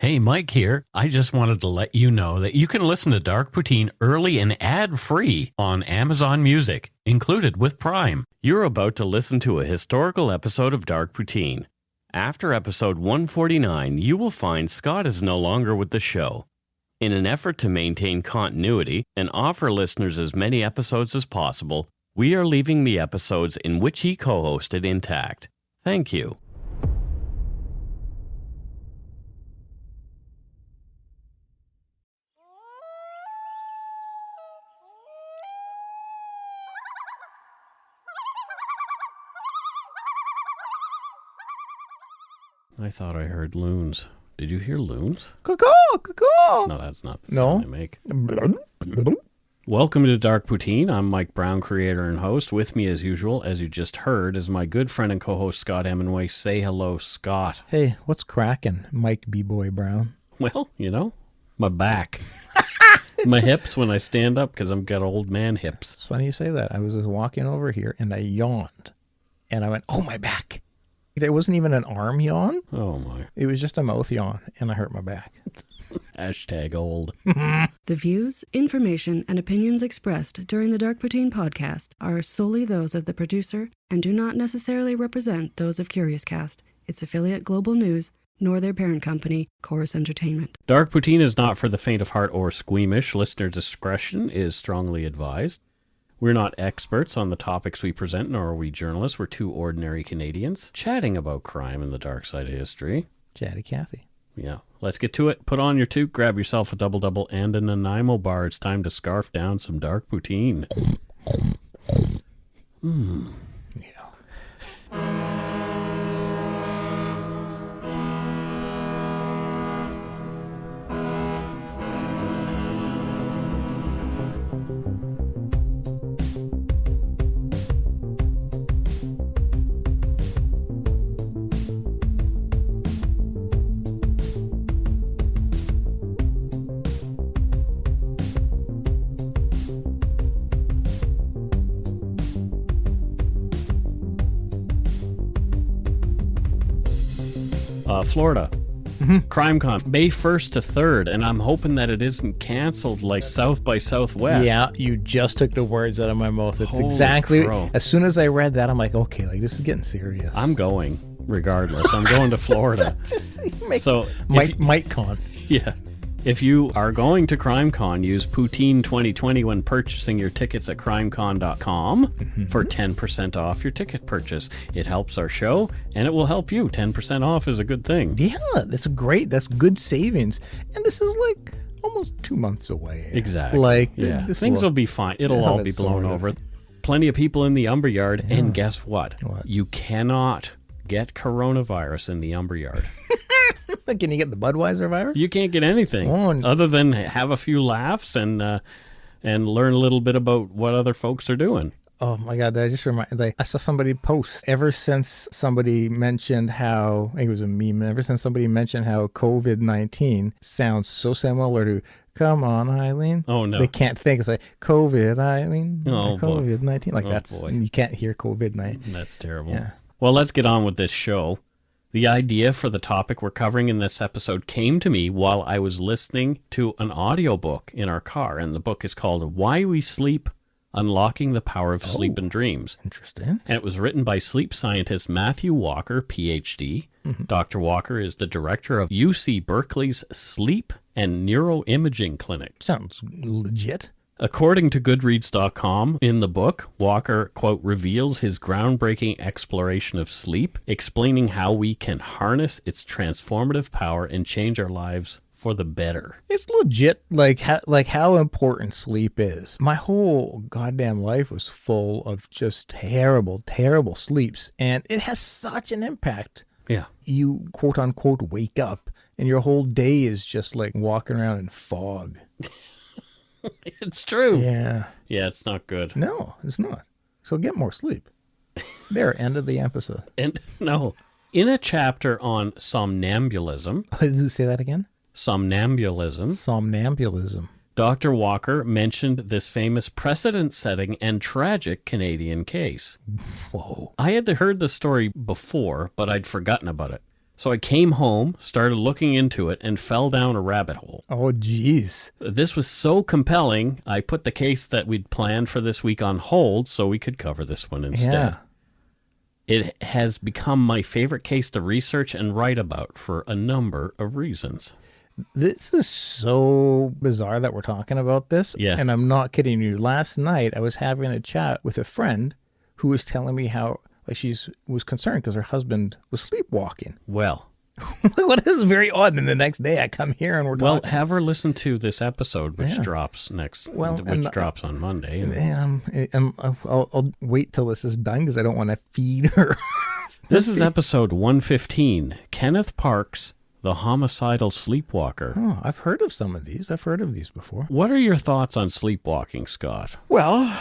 Hey, Mike here. I just wanted to let you know that you can listen to Dark Poutine early and ad-free on Amazon Music, included with Prime. You're about to listen to a historical episode of Dark Poutine. After episode 149, you will find Scott is no longer with the show. In an effort to maintain continuity and offer listeners as many episodes as possible, we are leaving the episodes in which he co-hosted intact. Thank you. I thought I heard loons. Did you hear loons? Caw-caw, caw-caw. No, that's not the sound they make. No. Welcome to Dark Poutine. I'm Mike Brown, creator and host. With me, as usual, as you just heard, is my good friend and co-host Scott Hemingway. Say hello, Scott. Hey, what's cracking, Mike B-Boy Brown? Well, you know, my back. My hips when I stand up because I've got old man hips. It's funny you say that. I was just walking over here and I yawned. And I went, oh, my back. It wasn't even an arm yawn. Oh, my. It was just a mouth yawn, and I hurt my back. Hashtag old. The views, information, and opinions expressed during the Dark Poutine podcast are solely those of the producer and do not necessarily represent those of Curious Cast, its affiliate Global News, nor their parent company, Chorus Entertainment. Dark Poutine is not for the faint of heart or squeamish. Listener discretion is strongly advised. We're not experts on the topics we present, nor are we journalists. We're two ordinary Canadians chatting about crime and the dark side of history. Chatty Cathy. Yeah. Let's get to it. Put on your toque, grab yourself a double and a Nanaimo bar. It's time to scarf down some Dark Poutine. Yeah. Florida. CrimeCon, May 1st to 3rd, and I'm hoping that it isn't canceled like South by Southwest. Yeah, you just took the words out of my mouth. It's Holy exactly, crow. As soon as I read that, I'm like, okay, like this is getting serious. I'm going, regardless. I'm going to Florida. So, MikeCon. Yeah. If you are going to CrimeCon, use Poutine 2020 when purchasing your tickets at crimecon.com for 10% off your ticket purchase. It helps our show, and it will help you. 10% off is a good thing. Yeah, that's great. That's good savings. And this is like almost 2 months away. Exactly. Like, yeah. this Things will be fine. It'll all be blown over. Plenty of people in the Umberyard, and guess what? You cannot get coronavirus in the Umberyard. Can you get the Budweiser virus? You can't get anything other than have a few laughs and learn a little bit about what other folks are doing. Oh my God, that just reminded me. I saw somebody post, ever since somebody mentioned how, I think it was a meme, ever since somebody mentioned how COVID-19 sounds so similar to, come on, Eileen. Oh, no. They can't think. It's like, COVID, Eileen. Oh, COVID-19. Like, boy. You can't hear COVID-19. That's terrible. Yeah. Well, let's get on with this show. The idea for the topic we're covering in this episode came to me while I was listening to an audiobook in our car, and the book is called Why We Sleep, Unlocking the Power of Sleep and Dreams. Interesting. And it was written by sleep scientist Matthew Walker, PhD. Dr. Walker is the director of UC Berkeley's Sleep and Neuroimaging Clinic. Sounds legit. According to Goodreads.com, in the book, Walker, quote, reveals his groundbreaking exploration of sleep, explaining how we can harness its transformative power and change our lives for the better. It's legit, like how important sleep is. My whole goddamn life was full of just terrible, terrible sleeps, and it has such an impact. Yeah. You, quote unquote, wake up, and your whole day is just like walking around in fog. It's true. Yeah. Yeah, it's not good. No, it's not. So get more sleep. There, end of the episode. And no, in a chapter on somnambulism. Did you say that again? Somnambulism. Somnambulism. Dr. Walker mentioned this famous precedent-setting and tragic Canadian case. Whoa. I had heard the story before, but I'd forgotten about it. So I came home, started looking into it, and fell down a rabbit hole. Oh, geez. This was so compelling, I put the case that we'd planned for this week on hold so we could cover this one instead. Yeah. It has become my favorite case to research and write about for a number of reasons. This is so bizarre that we're talking about this. Yeah. And I'm not kidding you. Last night, I was having a chat with a friend who was telling me how she was concerned because her husband was sleepwalking. Well, Well, this is very odd. And the next day I come here and we're talking. well, have her listen to this episode, which Yeah. drops drops on Monday. I'll wait till this is done because I don't want to feed her. This is episode 115, Kenneth Parks, the Homicidal Sleepwalker. Oh, I've heard of some of these. I've heard of these before. What are your thoughts on sleepwalking, Scott? Well,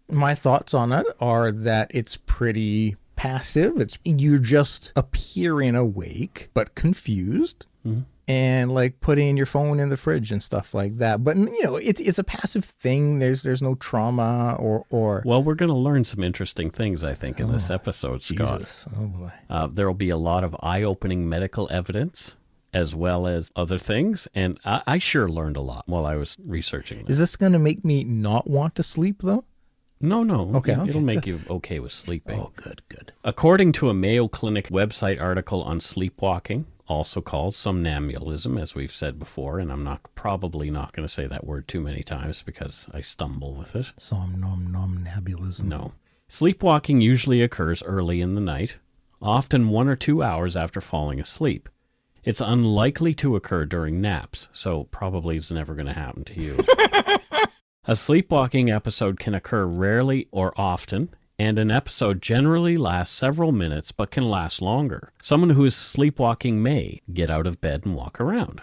my thoughts on it are that it's pretty passive. You're just appearing awake but confused, and like putting your phone in the fridge and stuff like that. But it's a passive thing. There's no trauma or. Well, we're going to learn some interesting things, I think, in this episode, Scott. Jesus. Oh boy. There will be a lot of eye-opening medical evidence as well as other things, and I sure learned a lot while I was researching this. Is this going to make me not want to sleep though? No. Okay. It'll make you okay with sleeping. Oh, good. According to a Mayo Clinic website article on sleepwalking, also called somnambulism, as we've said before, and I'm probably not going to say that word too many times because I stumble with it. Somnambulism. No. Sleepwalking usually occurs early in the night, often 1 or 2 hours after falling asleep. It's unlikely to occur during naps, so probably it's never going to happen to you. A sleepwalking episode can occur rarely or often, and an episode generally lasts several minutes but can last longer. Someone who is sleepwalking may get out of bed and walk around,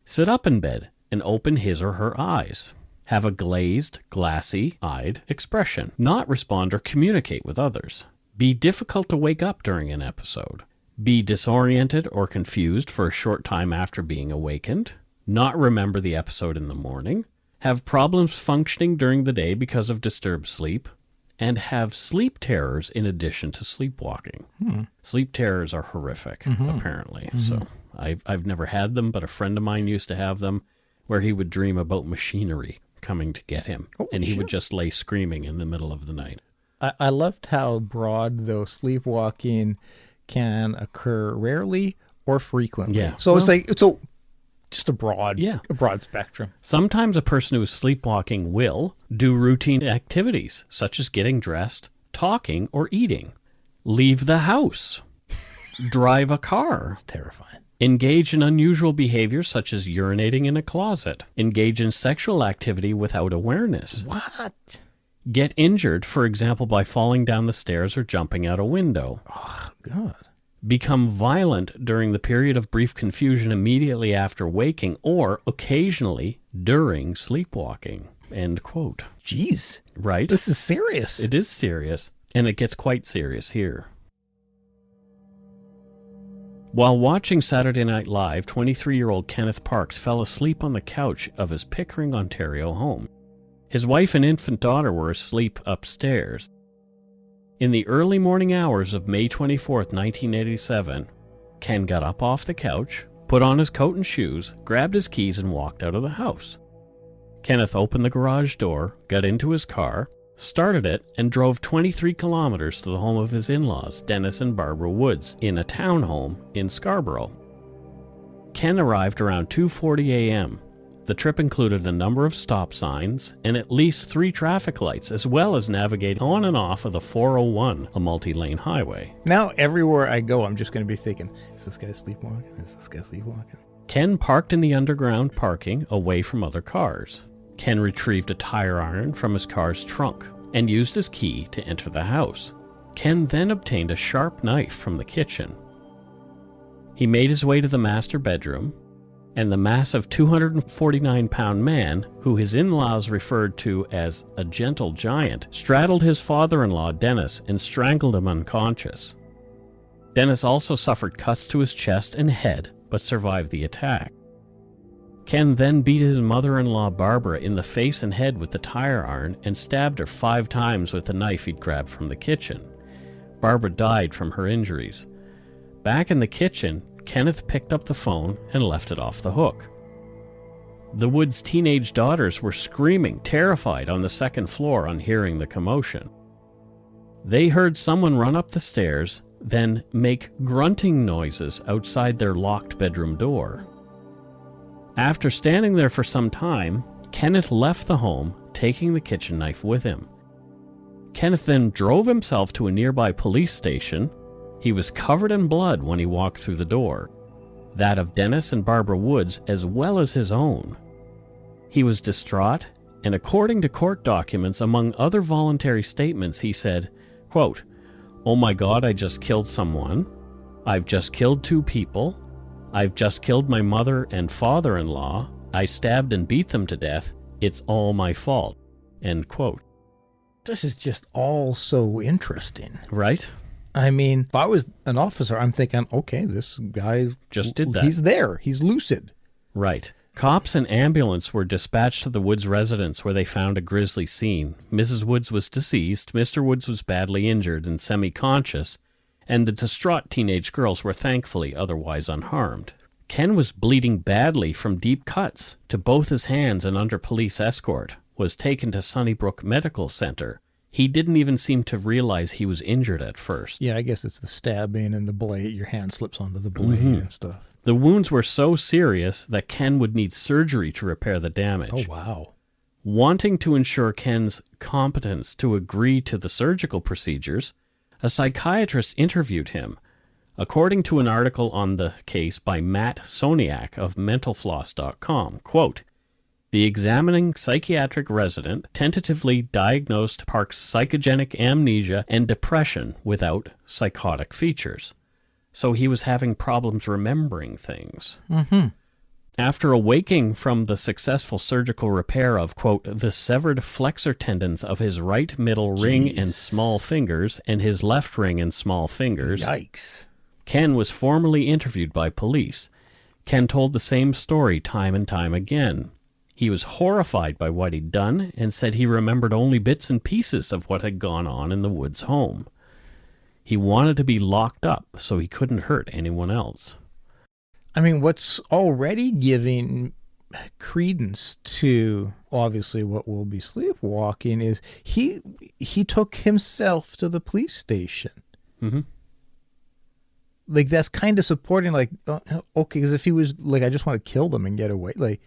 sit up in bed and open his or her eyes, have a glazed, glassy-eyed expression, not respond or communicate with others, be difficult to wake up during an episode, be disoriented or confused for a short time after being awakened, not remember the episode in the morning, have problems functioning during the day because of disturbed sleep, and have sleep terrors in addition to sleepwalking. Sleep terrors are horrific, apparently. So I've never had them, but a friend of mine used to have them, where he would dream about machinery coming to get him, and he would just lay screaming in the middle of the night. I loved how broad, though, sleepwalking can occur rarely or frequently. Yeah. So just a broad spectrum. Sometimes a person who is sleepwalking will do routine activities, such as getting dressed, talking, or eating, leave the house, drive a car, It's terrifying. engage in unusual behaviors such as urinating in a closet, engage in sexual activity without awareness, What? get injured, for example, by falling down the stairs or jumping out a window, Oh, God. become violent during the period of brief confusion immediately after waking or occasionally during sleepwalking. End quote. Jeez. Right? This is serious. It is serious, and it gets quite serious here. While watching Saturday Night Live, 23-year-old Kenneth Parks fell asleep on the couch of his Pickering, Ontario home. His wife and infant daughter were asleep upstairs. In the early morning hours of May 24th, 1987, Ken got up off the couch, put on his coat and shoes, grabbed his keys, and walked out of the house. Kenneth opened the garage door, got into his car, started it, and drove 23 kilometers to the home of his in-laws, Denis and Barbara Woods, in a townhome in Scarborough. Ken arrived around 2:40 a.m. The trip included a number of stop signs and at least 3 traffic lights, as well as navigating on and off of the 401, a multi-lane highway. Now, everywhere I go, I'm just going to be thinking, is this guy sleepwalking? Is this guy sleepwalking? Ken parked in the underground parking away from other cars. Ken retrieved a tire iron from his car's trunk and used his key to enter the house. Ken then obtained a sharp knife from the kitchen. He made his way to the master bedroom, and the massive 249-pound man, who his in-laws referred to as a gentle giant, straddled his father-in-law, Denis, and strangled him unconscious. Denis also suffered cuts to his chest and head, but survived the attack. Ken then beat his mother-in-law, Barbara, in the face and head with the tire iron and stabbed her 5 times with the knife he'd grabbed from the kitchen. Barbara died from her injuries. Back in the kitchen, Kenneth picked up the phone and left it off the hook. The Woods' teenage daughters were screaming, terrified, on the second floor on hearing the commotion. They heard someone run up the stairs, then make grunting noises outside their locked bedroom door. After standing there for some time, Kenneth left the home, taking the kitchen knife with him. Kenneth then drove himself to a nearby police station. He was covered in blood when he walked through the door, that of Denis and Barbara Woods as well as his own. He was distraught, and according to court documents, among other voluntary statements, he said, quote, "Oh my God, I just killed someone. I've just killed 2 people. I've just killed my mother and father-in-law. I stabbed and beat them to death. It's all my fault." End quote. This is just all so interesting. Right? I mean, if I was an officer, I'm thinking, okay, this guy just did that. He's there. He's lucid. Right. Cops and ambulance were dispatched to the Woods residence where they found a grisly scene. Mrs. Woods was deceased, Mr. Woods was badly injured and semi-conscious, and the distraught teenage girls were thankfully otherwise unharmed. Ken was bleeding badly from deep cuts to both his hands and under police escort, was taken to Sunnybrook Medical Center. He didn't even seem to realize he was injured at first. Yeah, I guess it's the stabbing and the blade. Your hand slips onto the blade and stuff. The wounds were so serious that Ken would need surgery to repair the damage. Oh, wow. Wanting to ensure Ken's competence to agree to the surgical procedures, a psychiatrist interviewed him. According to an article on the case by Matt Soniak of mentalfloss.com, quote, "The examining psychiatric resident tentatively diagnosed Parks' psychogenic amnesia and depression without psychotic features. So he was having problems remembering things." Mm-hmm. After awaking from the successful surgical repair of, quote, "the severed flexor tendons of his right middle ring and small fingers and his left ring and small fingers," yikes, Ken was formally interviewed by police. Ken told the same story time and time again. He was horrified by what he'd done and said he remembered only bits and pieces of what had gone on in the Woods' home. He wanted to be locked up so he couldn't hurt anyone else. I mean, what's already giving credence to obviously what will be sleepwalking is he took himself to the police station. Mm-hmm. Like, that's kind of supporting, like, okay, because if he was like, I just want to kill them and get away, like,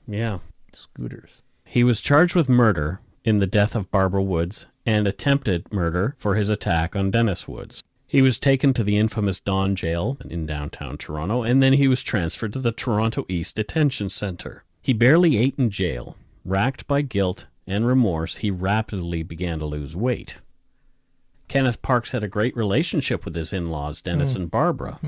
yeah, scooters. He was charged with murder in the death of Barbara Woods and attempted murder for his attack on Denis Woods. He was taken to the infamous Don Jail in downtown Toronto, and then he was transferred to the Toronto East Detention Centre. He barely ate in jail. Racked by guilt and remorse, he rapidly began to lose weight. Kenneth Parks had a great relationship with his in-laws, Denis and Barbara.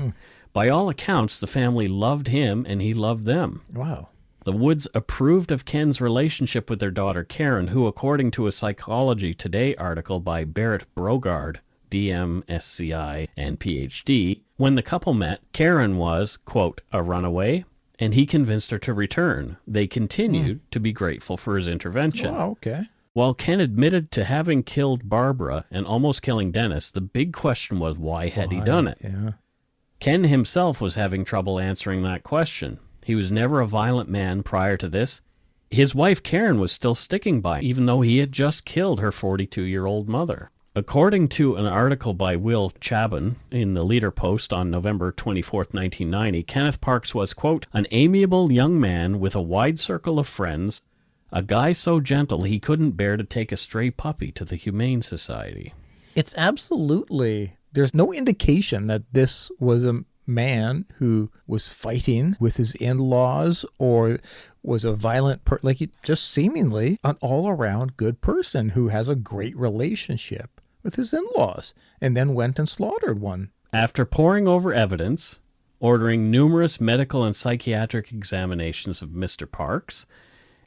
By all accounts, the family loved him and he loved them. Wow. The Woods approved of Ken's relationship with their daughter Karen, who, according to a Psychology Today article by Barrett Brogard, DMSCI and PhD, when the couple met, Karen was, quote, "a runaway," and he convinced her to return. They continued to be grateful for his intervention. Oh, okay. While Ken admitted to having killed Barbara and almost killing Denis, the big question was, why had he done it? Yeah. Ken himself was having trouble answering that question. He was never a violent man prior to this. His wife Karen was still sticking by, even though he had just killed her 42-year-old mother. According to an article by Will Chabon in the Leader Post on November 24, 1990, Kenneth Parks was, quote, "an amiable young man with a wide circle of friends, a guy so gentle he couldn't bear to take a stray puppy to the Humane Society." It's absolutely, there's no indication that this was a man who was fighting with his in-laws or was a violent like he just seemingly an all-around good person who has a great relationship with his in-laws and then went and slaughtered one. After poring over evidence, ordering numerous medical and psychiatric examinations of Mr. Parks,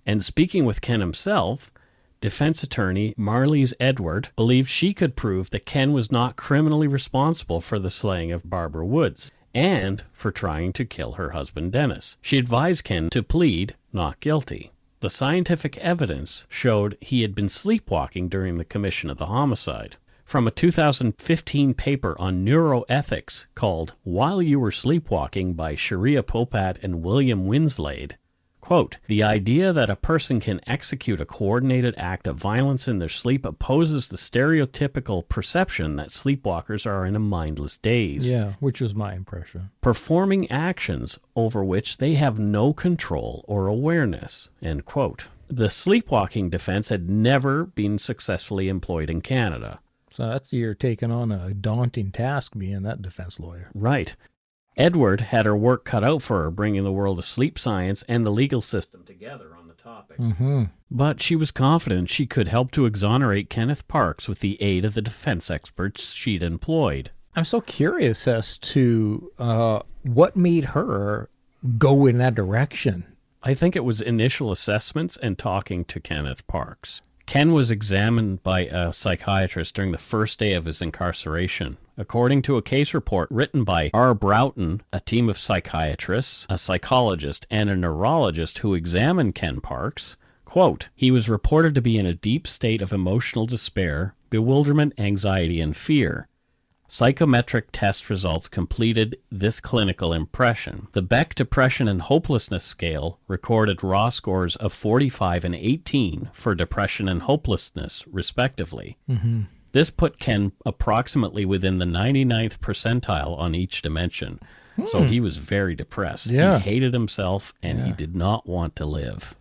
and speaking with Ken himself, defense attorney Marlies Edward believed she could prove that Ken was not criminally responsible for the slaying of Barbara Woods and for trying to kill her husband Denis. She advised Ken to plead not guilty. The scientific evidence showed he had been sleepwalking during the commission of the homicide. From a 2015 paper on neuroethics called While You Were Sleepwalking by Sharia Popat and William Winslade, quote, "The idea that a person can execute a coordinated act of violence in their sleep opposes the stereotypical perception that sleepwalkers are in a mindless daze. Yeah, which was my impression. Performing actions over which they have no control or awareness," end quote. The sleepwalking defense had never been successfully employed in Canada. So that's you're taking on a daunting task being that defense lawyer. Right. Edward had her work cut out for her, bringing the world of sleep science and the legal system together on the topics. Mm-hmm. But she was confident she could help to exonerate Kenneth Parks with the aid of the defense experts she'd employed. I'm so curious as to what made her go in that direction. I think it was initial assessments and talking to Kenneth Parks. Ken was examined by a psychiatrist during the first day of his incarceration. According to a case report written by R. Broughton, a team of psychiatrists, a psychologist, and a neurologist who examined Ken Parks, quote, "He was reported to be in a deep state of emotional despair, bewilderment, anxiety, and fear. Psychometric test results completed this clinical impression. The Beck Depression and Hopelessness Scale recorded raw scores of 45 and 18 for depression and hopelessness, respectively. Mm-hmm. This put Ken approximately within the 99th percentile on each dimension. So he was very depressed. Yeah. He hated himself, and he did not want to live.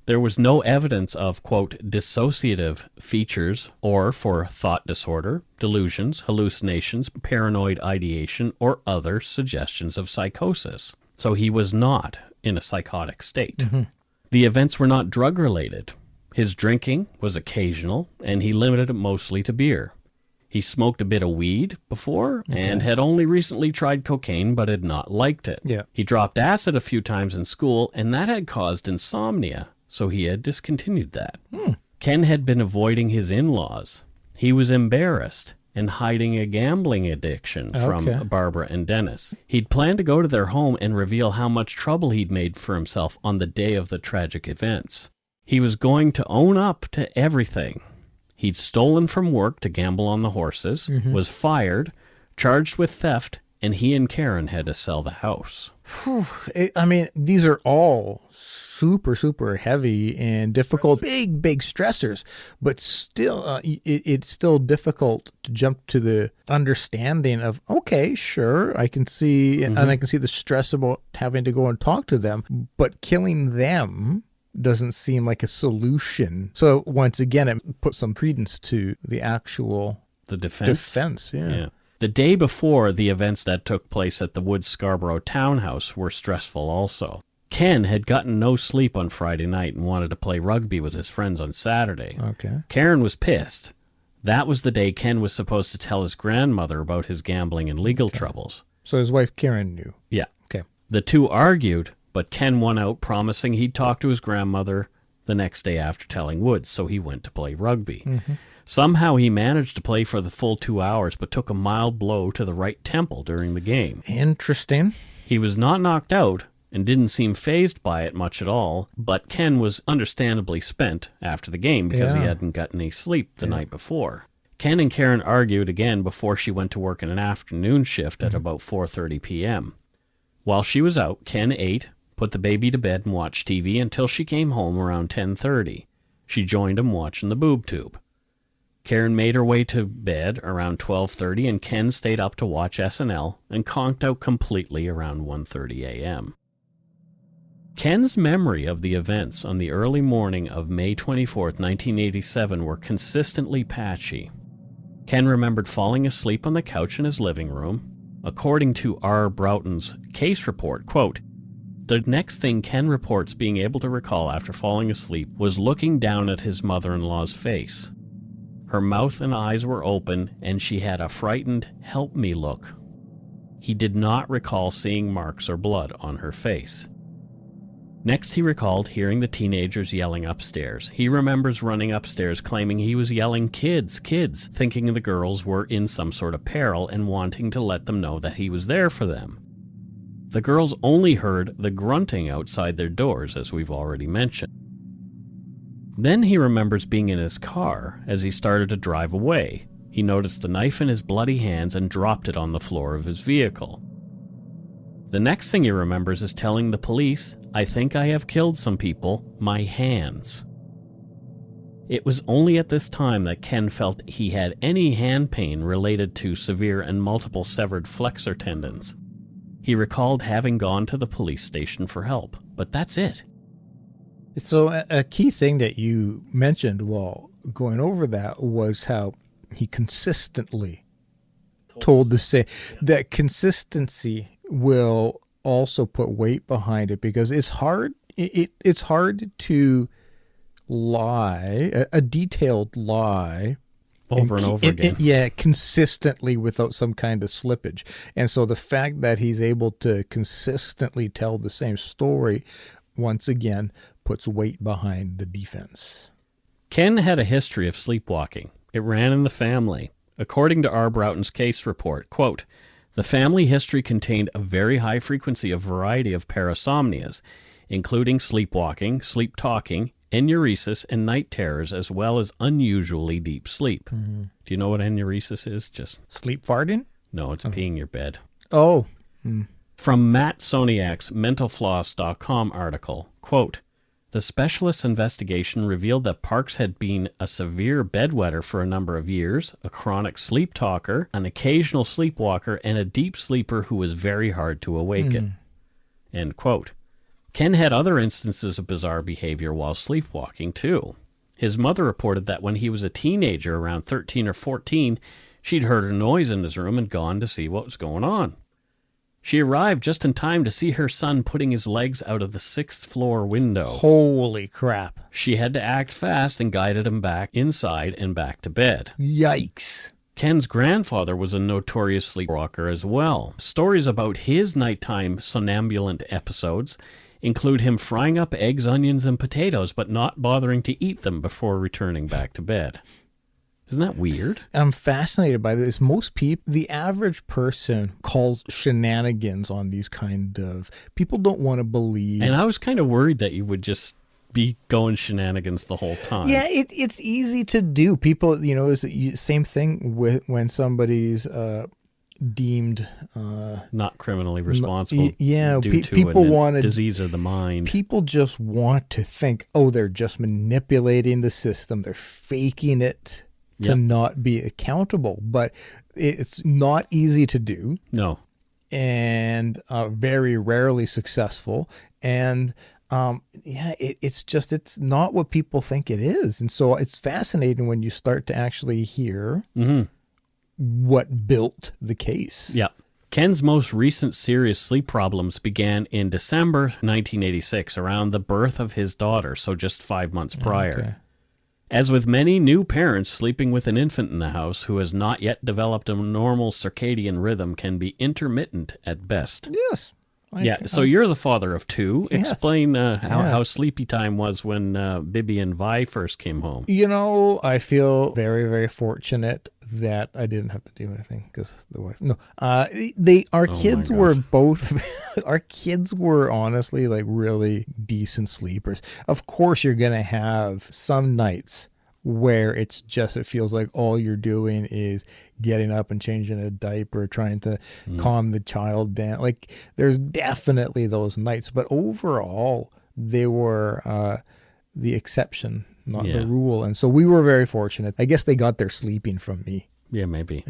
There was no evidence of, quote, dissociative features or for thought disorder, delusions, hallucinations, paranoid ideation, or other suggestions of psychosis. So he was not in a psychotic state. Mm-hmm. The events were not drug-related. His drinking was occasional, and he limited it mostly to beer. He smoked a bit of weed before and had only recently tried cocaine but had not liked it. Yeah. He dropped acid a few times in school, and that had caused insomnia. So he had discontinued that. Ken had been avoiding his in-laws. He was embarrassed and hiding a gambling addiction from Barbara and Denis. He'd planned to go to their home and reveal how much trouble he'd made for himself on the day of the tragic events. He was going to own up to everything. He'd stolen from work to gamble on the horses, was fired, charged with theft, and he and Karen had to sell the house. I mean, these are all super, super heavy and difficult, big stressors, but still, it's still difficult to jump to the understanding of, okay, sure, I can see, and I can see the stress about having to go and talk to them, but killing them doesn't seem like a solution. So once again, it puts some credence to the actual defense. Yeah. The day before, the events that took place at the Woods Scarborough townhouse were stressful also. Ken had gotten no sleep on Friday night and wanted to play rugby with his friends on Saturday. Okay. Karen was pissed. That was the day Ken was supposed to tell his grandmother about his gambling and legal troubles. So his wife Karen knew. Yeah. Okay. The two argued, but Ken won out, promising he'd talk to his grandmother the next day after telling Woods, so he went to play rugby. Somehow he managed to play for the full 2 hours, but took a mild blow to the right temple during the game. Interesting. He was not knocked out and didn't seem fazed by it much at all, but Ken was understandably spent after the game because he hadn't gotten any sleep the night before. Ken and Karen argued again before she went to work in an afternoon shift at about 4:30 p.m. While she was out, Ken ate, put the baby to bed, and watched TV until she came home around 10:30. She joined him watching the boob tube. Karen made her way to bed around 12:30, and Ken stayed up to watch SNL and conked out completely around 1:30 a.m. Ken's memory of the events on the early morning of May 24, 1987 were consistently patchy. Ken remembered falling asleep on the couch in his living room. According to R. Broughton's case report, quote, "The next thing Ken reports being able to recall after falling asleep was looking down at his mother-in-law's face. Her mouth and eyes were open, and she had a frightened, help me look. He did not recall seeing marks or blood on her face." Next, he recalled hearing the teenagers yelling upstairs. He remembers running upstairs claiming he was yelling, "Kids, kids," thinking the girls were in some sort of peril and wanting to let them know that he was there for them. The girls only heard the grunting outside their doors, as we've already mentioned. Then he remembers being in his car as he started to drive away, He noticed the knife in his bloody hands and dropped it on the floor of his vehicle. The next thing he remembers is telling the police, "I think I have killed some people. My hands." It was only at this time that Ken felt he had any hand pain related to severe and multiple severed flexor tendons. He recalled having gone to the police station for help, but that's it. So a key thing that you mentioned while going over that was how he consistently told the same. That consistency will also put weight behind it, because it's hard. It's hard to lie, a detailed lie, Over and over again. Consistently without some kind of slippage. And so the fact that he's able to consistently tell the same story, once again, puts weight behind the defense. Ken had a history of sleepwalking. It ran in the family. According to R. Broughton's case report, quote, "The family history contained a very high frequency of variety of parasomnias, including sleepwalking, sleep-talking, enuresis, and night terrors, as well as unusually deep sleep." Mm-hmm. Do you know what enuresis is? Just sleep farting? No, it's peeing your bed. Oh. From Matt Soniak's mentalfloss.com article, quote, "The specialist's investigation revealed that Parks had been a severe bedwetter for a number of years, a chronic sleep talker, an occasional sleepwalker, and a deep sleeper who was very hard to awaken." End quote. Ken had other instances of bizarre behavior while sleepwalking, too. His mother reported that when he was a teenager, around 13 or 14, she'd heard a noise in his room and gone to see what was going on. She arrived just in time to see her son putting his legs out of the 6th floor window. Holy crap. She had to act fast and guided him back inside and back to bed. Yikes. Ken's grandfather was a notorious sleepwalker as well. Stories about his nighttime somnambulant episodes include him frying up eggs, onions, and potatoes, but not bothering to eat them before returning back to bed. Isn't that weird? I'm fascinated by this. Most people, the average person, calls shenanigans on these kind of... People don't want to believe. And I was kind of worried that you would just be going shenanigans the whole time. Yeah, it's easy to do. People, it's the same thing with when somebody's... deemed not criminally responsible due to people a want disease of the mind. People just want to think, they're just manipulating the system. They're faking it to not be accountable. But it's not easy to do. No. And very rarely successful. And it's not what people think it is. And so it's fascinating when you start to actually hear what built the case. Yeah. Ken's most recent serious sleep problems began in December 1986, around the birth of his daughter, so just 5 months prior. Okay. As with many new parents, sleeping with an infant in the house who has not yet developed a normal circadian rhythm can be intermittent at best. Yes. So you're the father of two. Yes. Explain how sleepy time was when Bibby and Vi first came home. I feel very, very fortunate that I didn't have to do anything because the wife. No, our kids were both. Our kids were honestly like really decent sleepers. Of course, you're gonna have some nights where it feels like all you're doing is getting up and changing a diaper, trying to calm the child down. Like there's definitely those nights, but overall they were the exception, not the rule. And so we were very fortunate. I guess they got their sleeping from me. Yeah, maybe.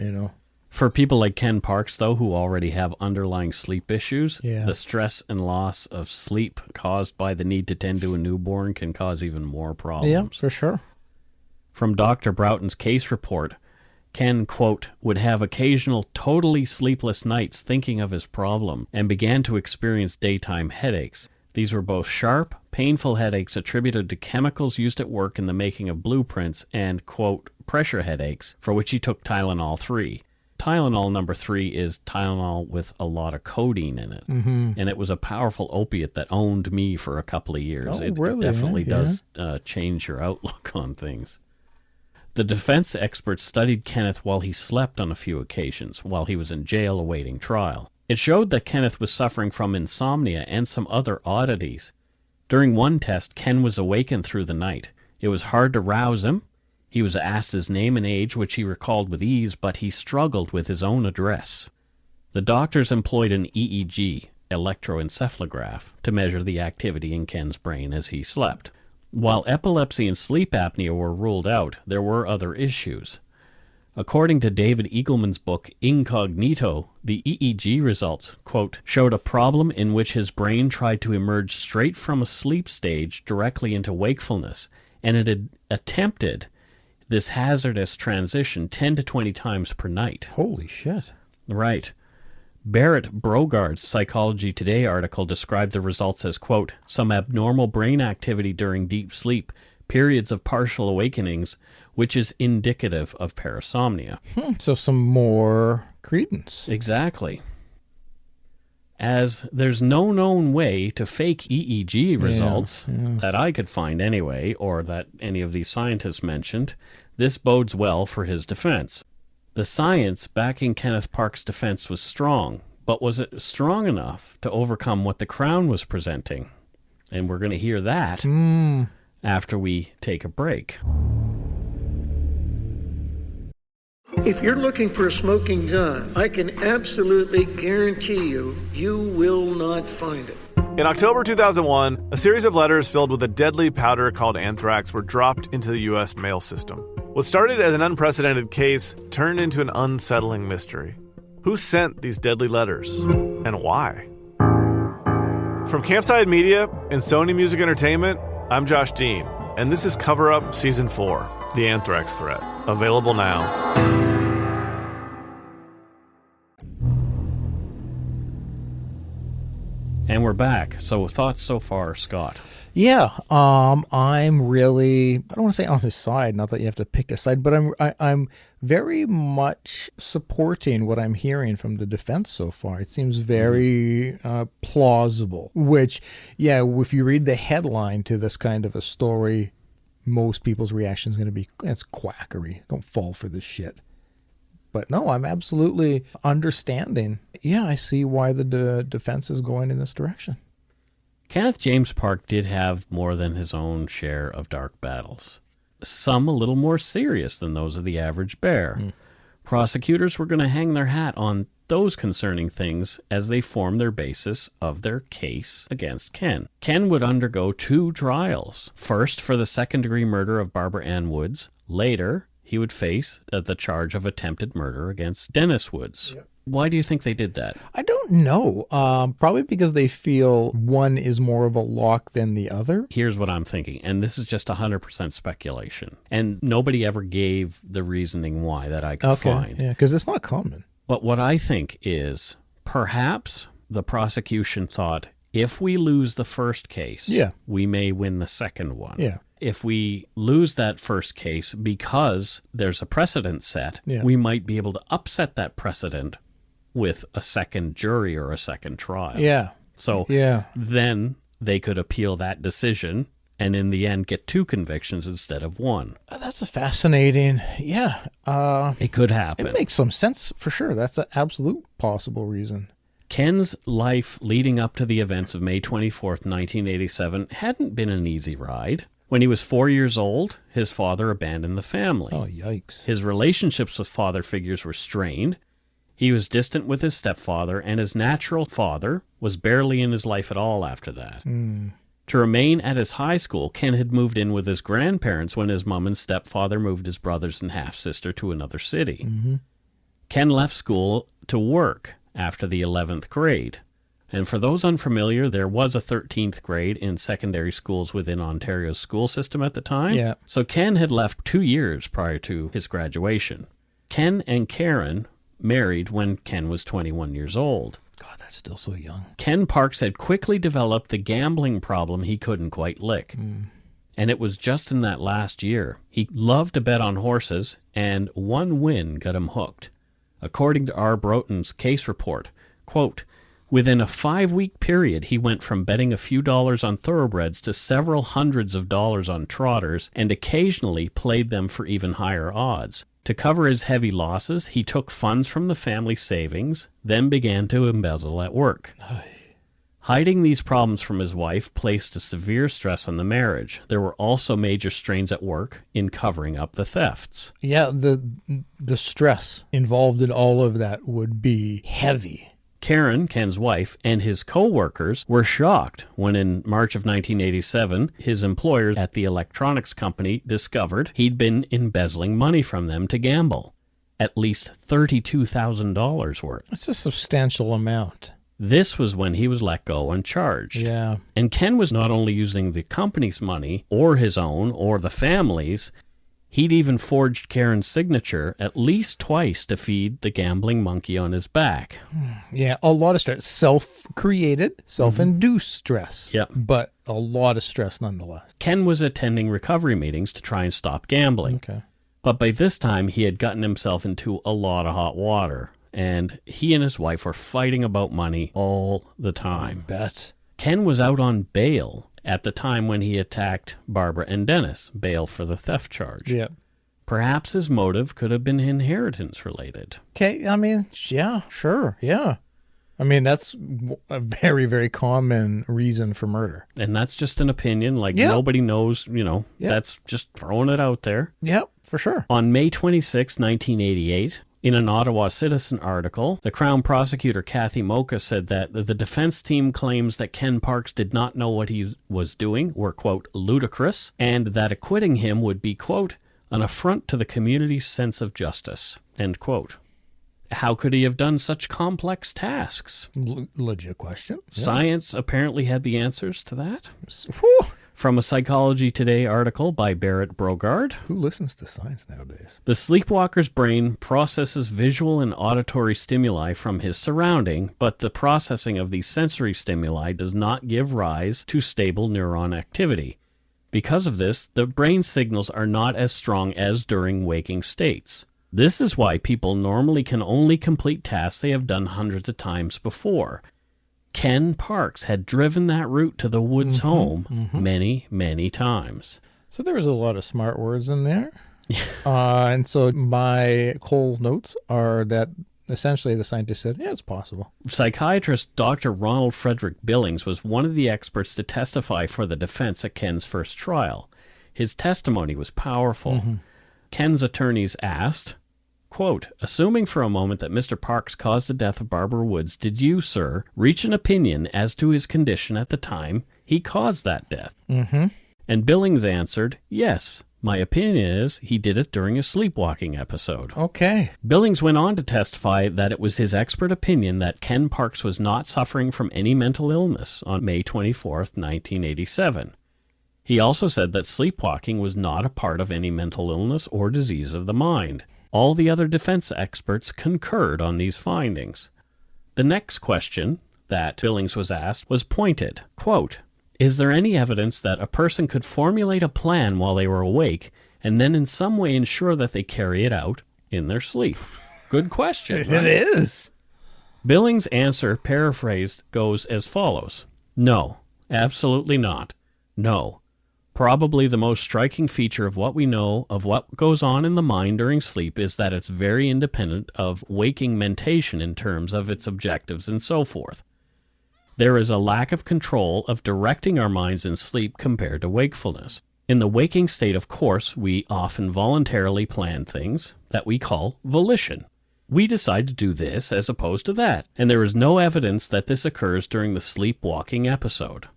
For people like Ken Parks, though, who already have underlying sleep issues, the stress and loss of sleep caused by the need to tend to a newborn can cause even more problems. Yeah, for sure. From Dr. Broughton's case report, Ken, quote, would have occasional totally sleepless nights thinking of his problem and began to experience daytime headaches. These were both sharp, painful headaches attributed to chemicals used at work in the making of blueprints and, quote, pressure headaches, for which he took Tylenol 3. Tylenol number 3 is Tylenol with a lot of codeine in it. Mm-hmm. And it was a powerful opiate that owned me for a couple of years. It definitely does change your outlook on things. The defense experts studied Kenneth while he slept on a few occasions, while he was in jail awaiting trial. It showed that Kenneth was suffering from insomnia and some other oddities. During one test, Ken was awakened through the night. It was hard to rouse him. He was asked his name and age, which he recalled with ease, but he struggled with his own address. The doctors employed an EEG, electroencephalograph, to measure the activity in Ken's brain as he slept. While epilepsy and sleep apnea were ruled out, there were other issues. According to David Eagleman's book Incognito, the EEG results, quote, showed a problem in which his brain tried to emerge straight from a sleep stage directly into wakefulness, and it had attempted this hazardous transition 10 to 20 times per night. Holy shit. Right. Barrett Brogard's Psychology Today article described the results as, quote, some abnormal brain activity during deep sleep, periods of partial awakenings, which is indicative of parasomnia. So some more credence. Exactly. As there's no known way to fake EEG results that I could find anyway, or that any of these scientists mentioned, this bodes well for his defense. The science backing Kenneth Parks' defense was strong, but was it strong enough to overcome what the Crown was presenting? And we're going to hear that after we take a break. If you're looking for a smoking gun, I can absolutely guarantee you, you will not find it. In October 2001, a series of letters filled with a deadly powder called anthrax were dropped into the U.S. mail system. What started as an unprecedented case turned into an unsettling mystery. Who sent these deadly letters? And why? From Campside Media and Sony Music Entertainment, I'm Josh Dean, and this is Cover Up Season 4, The Anthrax Threat. Available now. And we're back. So thoughts so far, Scott? Yeah, I'm really, I don't want to say on his side, not that you have to pick a side, but I'm very much supporting what I'm hearing from the defense so far. It seems very plausible, which, yeah, if you read the headline to this kind of a story, most people's reaction is going to be, it's quackery. Don't fall for this shit. But no, I'm absolutely understanding. Yeah, I see why the defense is going in this direction. Kenneth James Park did have more than his own share of dark battles. Some a little more serious than those of the average bear. Prosecutors were going to hang their hat on those concerning things as they formed their basis of their case against Ken. Ken would undergo 2 trials. First, for the second-degree murder of Barbara Ann Woods. Later, he would face the charge of attempted murder against Denis Woods. Yep. Why do you think they did that? I don't know. Probably because they feel one is more of a lock than the other. Here's what I'm thinking, and this is just 100% speculation. And nobody ever gave the reasoning why that I could find. Yeah, because it's not common. But what I think is perhaps the prosecution thought, if we lose the first case, we may win the second one. Yeah. If we lose that first case because there's a precedent set, we might be able to upset that precedent with a second jury or a second trial. Yeah. So then they could appeal that decision and in the end get 2 convictions instead of 1. That's a fascinating, it could happen. It makes some sense for sure. That's an absolute possible reason. Ken's life leading up to the events of May 24th, 1987 hadn't been an easy ride. When he was 4 years old, his father abandoned the family. Oh, yikes. His relationships with father figures were strained. He was distant with his stepfather, and his natural father was barely in his life at all after that. To remain at his high school, Ken had moved in with his grandparents when his mom and stepfather moved his brothers and half-sister to another city. Ken left school to work after the 11th grade. And for those unfamiliar, there was a 13th grade in secondary schools within Ontario's school system at the time. Yeah. So Ken had left 2 years prior to his graduation. Ken and Karen married when Ken was 21 years old. God, that's still so young. Ken Parks had quickly developed the gambling problem he couldn't quite lick. And it was just in that last year. He loved to bet on horses, and one win got him hooked. According to R. Broughton's case report, quote, within a 5-week period, he went from betting a few dollars on thoroughbreds to several hundreds of dollars on trotters, and occasionally played them for even higher odds. To cover his heavy losses, he took funds from the family savings, then began to embezzle at work. Hiding these problems from his wife placed a severe stress on the marriage. There were also major strains at work in covering up the thefts. Yeah, the stress involved in all of that would be heavy. Karen, Ken's wife, and his co-workers were shocked when in March of 1987, his employer at the electronics company discovered he'd been embezzling money from them to gamble. At least $32,000 worth. That's a substantial amount. This was when he was let go and charged. Yeah. And Ken was not only using the company's money, or his own, or the family's, he'd even forged Karen's signature at least twice to feed the gambling monkey on his back. Yeah, a lot of stress. Self-created, self-induced stress. Yeah. But a lot of stress nonetheless. Ken was attending recovery meetings to try and stop gambling. Okay. But by this time, he had gotten himself into a lot of hot water. And he and his wife were fighting about money all the time. I bet. Ken was out on bail at the time when he attacked Barbara and Denis, bail for the theft charge. Yeah. Perhaps his motive could have been inheritance related. Okay, I mean, yeah, sure, yeah. I mean, that's a very, very common reason for murder. And that's just an opinion, like nobody knows, that's just throwing it out there. Yep, for sure. On May 26, 1988, in an Ottawa Citizen article, the Crown prosecutor Kathy Mocha said that the defense team claims that Ken Parks did not know what he was doing were, quote, ludicrous, and that acquitting him would be, quote, an affront to the community's sense of justice, end quote. How could he have done such complex tasks? Legit question. Yeah. Science apparently had the answers to that. Whew. From a Psychology Today article by Barrett Brogard. Who listens to science nowadays? The sleepwalker's brain processes visual and auditory stimuli from his surrounding, but the processing of these sensory stimuli does not give rise to stable neuron activity. Because of this, the brain signals are not as strong as during waking states. This is why people normally can only complete tasks they have done hundreds of times before. Ken Parks had driven that route to the Woods home many, many times. So there was a lot of smart words in there. And so my Cole's notes are that essentially the scientist said, yeah, it's possible. Psychiatrist Dr. Ronald Frederick Billings was one of the experts to testify for the defense at Ken's first trial. His testimony was powerful. Ken's attorneys asked, quote, assuming for a moment that Mr. Parks caused the death of Barbara Woods, did you, sir, reach an opinion as to his condition at the time he caused that death? And Billings answered, yes. My opinion is he did it during a sleepwalking episode. Okay. Billings went on to testify that it was his expert opinion that Ken Parks was not suffering from any mental illness on May 24th, 1987. He also said that sleepwalking was not a part of any mental illness or disease of the mind. All the other defense experts concurred on these findings. The next question that Billings was asked was pointed. Quote, is there any evidence that a person could formulate a plan while they were awake and then in some way ensure that they carry it out in their sleep? Good question. It right? is. Billings' answer, paraphrased, goes as follows. No, absolutely not. No. Probably the most striking feature of what we know of what goes on in the mind during sleep is that it's very independent of waking mentation in terms of its objectives and so forth. There is a lack of control of directing our minds in sleep compared to wakefulness. In the waking state, of course, we often voluntarily plan things that we call volition. We decide to do this as opposed to that, and there is no evidence that this occurs during the sleepwalking episode.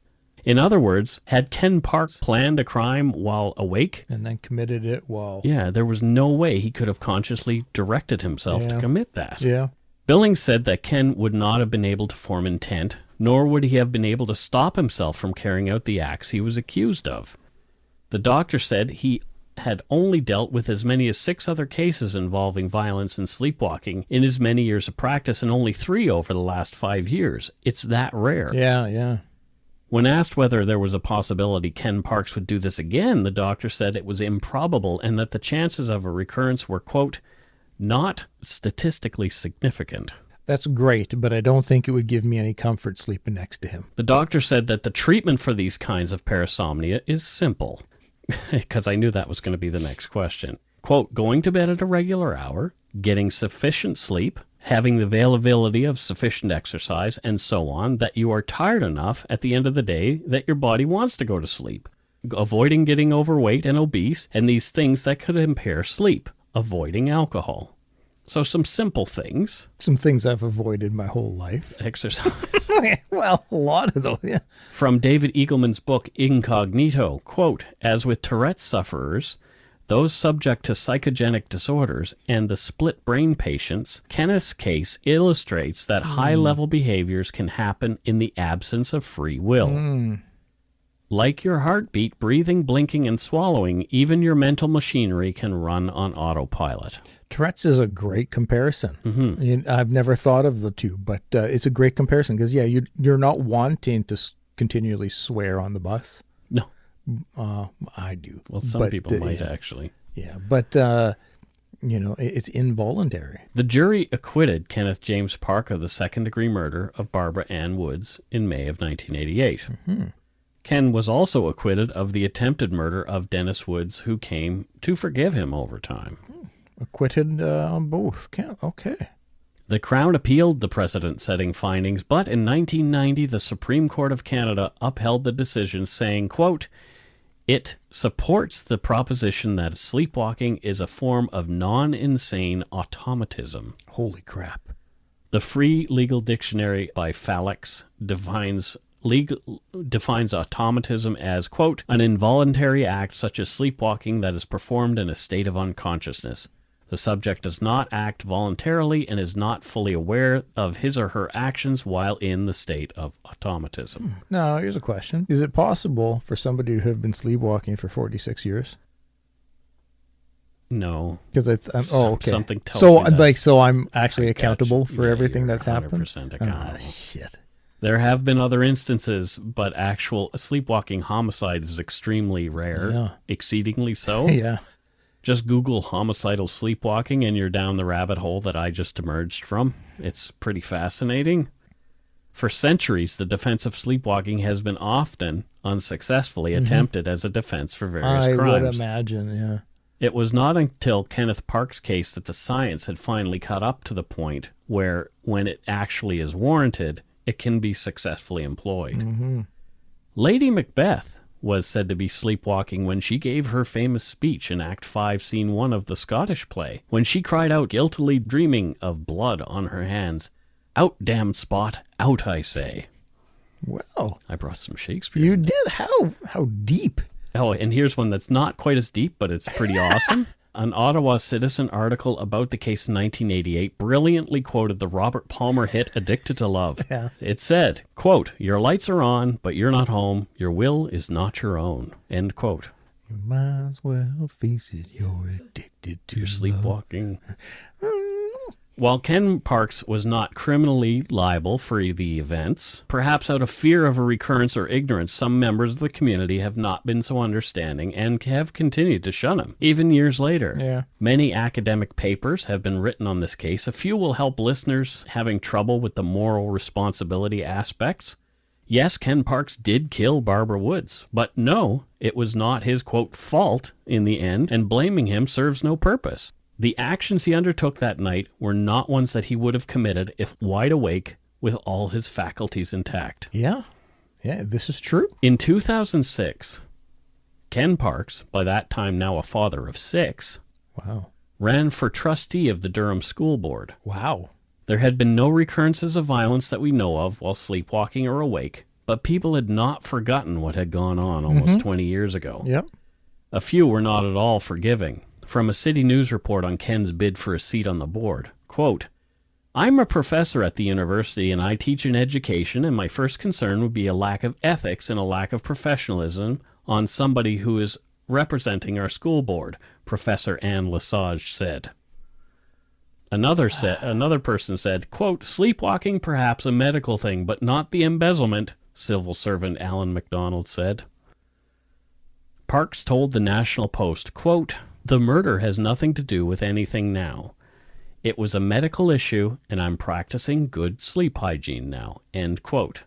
In other words, had Ken Parks planned a crime while awake? And then committed it while... Yeah, there was no way he could have consciously directed himself to commit that. Yeah. Billings said that Ken would not have been able to form intent, nor would he have been able to stop himself from carrying out the acts he was accused of. The doctor said he had only dealt with as many as 6 other cases involving violence and sleepwalking in his many years of practice, and only 3 over the last 5 years. It's that rare. Yeah. When asked whether there was a possibility Ken Parks would do this again, the doctor said it was improbable and that the chances of a recurrence were, quote, not statistically significant. That's great, but I don't think it would give me any comfort sleeping next to him. The doctor said that the treatment for these kinds of parasomnia is simple, because I knew that was going to be the next question. Quote, going to bed at a regular hour, getting sufficient sleep, having the availability of sufficient exercise, and so on, that you are tired enough at the end of the day that your body wants to go to sleep. Avoiding getting overweight and obese, and these things that could impair sleep. Avoiding alcohol. So some simple things. Some things I've avoided my whole life. Exercise. Well, a lot of those, yeah. From David Eagleman's book, Incognito, quote, as with Tourette's sufferers, those subject to psychogenic disorders, and the split brain patients, Kenneth's case illustrates that high-level behaviors can happen in the absence of free will. Like your heartbeat, breathing, blinking, and swallowing, even your mental machinery can run on autopilot. Tourette's is a great comparison. I've never thought of the two, but it's a great comparison because, you're not wanting to continually swear on the bus. No. I do. Well, some people might actually. Yeah, but, it's involuntary. The jury acquitted Kenneth James Park of the second-degree murder of Barbara Ann Woods in May of 1988. Ken was also acquitted of the attempted murder of Denis Woods, who came to forgive him over time. Acquitted on both. Okay. The Crown appealed the precedent-setting findings, but in 1990, the Supreme Court of Canada upheld the decision, saying, quote, it supports the proposition that sleepwalking is a form of non-insane automatism. Holy crap. The Free Legal Dictionary by Phalanx defines automatism as, quote, an involuntary act such as sleepwalking that is performed in a state of unconsciousness. The subject does not act voluntarily and is not fully aware of his or her actions while in the state of automatism. Now, here's a question. Is it possible for somebody to have been sleepwalking for 46 years? No. Because okay. Something tells me so I'm actually accountable for everything that's happened? 100% accountable. Shit. There have been other instances, but actual sleepwalking homicide is extremely rare, exceedingly so. Yeah. Just Google homicidal sleepwalking and you're down the rabbit hole that I just emerged from. It's pretty fascinating. For centuries, the defense of sleepwalking has been often unsuccessfully attempted as a defense for various crimes. I would imagine, yeah. It was not until Kenneth Parks' case that the science had finally caught up to the point where, when it actually is warranted, it can be successfully employed. Lady Macbeth was said to be sleepwalking when she gave her famous speech in Act 5, Scene 1 of the Scottish play, when she cried out, guiltily dreaming of blood on her hands, "Out, damned spot, out, I say." Well, I brought some Shakespeare. You did? How deep? Oh, and here's one that's not quite as deep, but it's pretty awesome. An Ottawa Citizen article about the case in 1988 brilliantly quoted the Robert Palmer hit Addicted to Love. Yeah. It said, quote, "Your lights are on, but you're not home. Your will is not your own." End quote. You might as well face it, you're addicted to You're sleepwalking. love. While Ken Parks was not criminally liable for the events, perhaps out of fear of a recurrence or ignorance, some members of the community have not been so understanding and have continued to shun him, even years later. Yeah. Many academic papers have been written on this case. A few will help listeners having trouble with the moral responsibility aspects. Yes, Ken Parks did kill Barbara Woods, but no, it was not his, quote, fault in the end, and blaming him serves no purpose. The actions he undertook that night were not ones that he would have committed if wide awake with all his faculties intact. Yeah, this is true. In 2006, Ken Parks, by that time now a father of 6, Wow. ran for trustee of the Durham School Board. Wow. There had been no recurrences of violence that we know of while sleepwalking or awake, but people had not forgotten what had gone on almost 20 years ago. Yep. A few were not at all forgiving. From a City News report on Ken's bid for a seat on the board, quote, "I'm a professor at the university and I teach in education, and my first concern would be a lack of ethics and a lack of professionalism on somebody who is representing our school board," Professor Anne Lesage said. Another person said, quote, "Sleepwalking perhaps a medical thing, but not the embezzlement," civil servant Alan MacDonald said. Parks told the National Post, quote, "The murder has nothing to do with anything now. It was a medical issue, and I'm practicing good sleep hygiene now," end quote.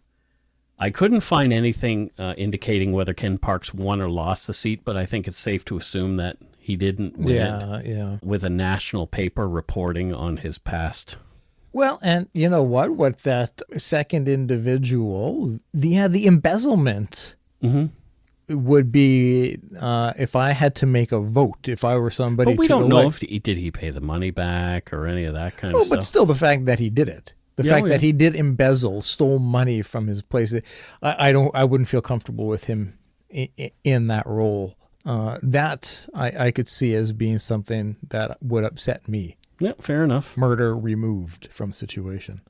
I couldn't find anything indicating whether Ken Parks won or lost the seat, but I think it's safe to assume that he didn't win it, with a national paper reporting on his past Well, and you know what? What that second individual, the embezzlement would be if I had to make a vote, if I were somebody. But we to don't know elect. if did he pay the money back or any of that kind of Oh, stuff. but still, the fact that he did it, the fact that he did embezzle, stole money from his place, I wouldn't feel comfortable with him in that role. That I could see as being something that would upset me. Yeah, fair enough. Murder removed from situation.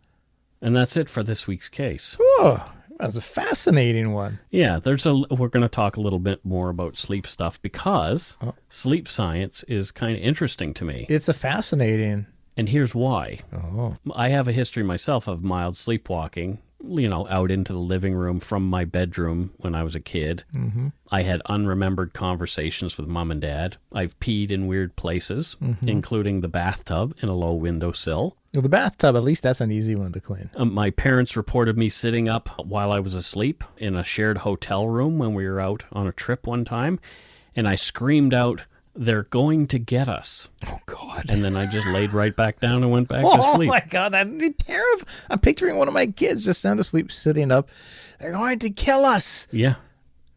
And that's it for this week's case. Oh, that's a fascinating one. Yeah, we're going to talk a little bit more about sleep stuff because sleep science is kind of interesting to me. It's a fascinating. And here's why. Oh. I have a history myself of mild sleepwalking, out into the living room from my bedroom when I was a kid. Mm-hmm. I had unremembered conversations with mom and dad. I've peed in weird places, including the bathtub in a low windowsill. Well, the bathtub, at least that's an easy one to clean. My parents reported me sitting up while I was asleep in a shared hotel room when we were out on a trip one time, and I screamed out, "They're going to get us." Oh, God. And then I just laid right back down and went back to Oh, sleep. my God, that'd be terrible. I'm picturing one of my kids just sound asleep, sitting up. They're going to kill us. Yeah.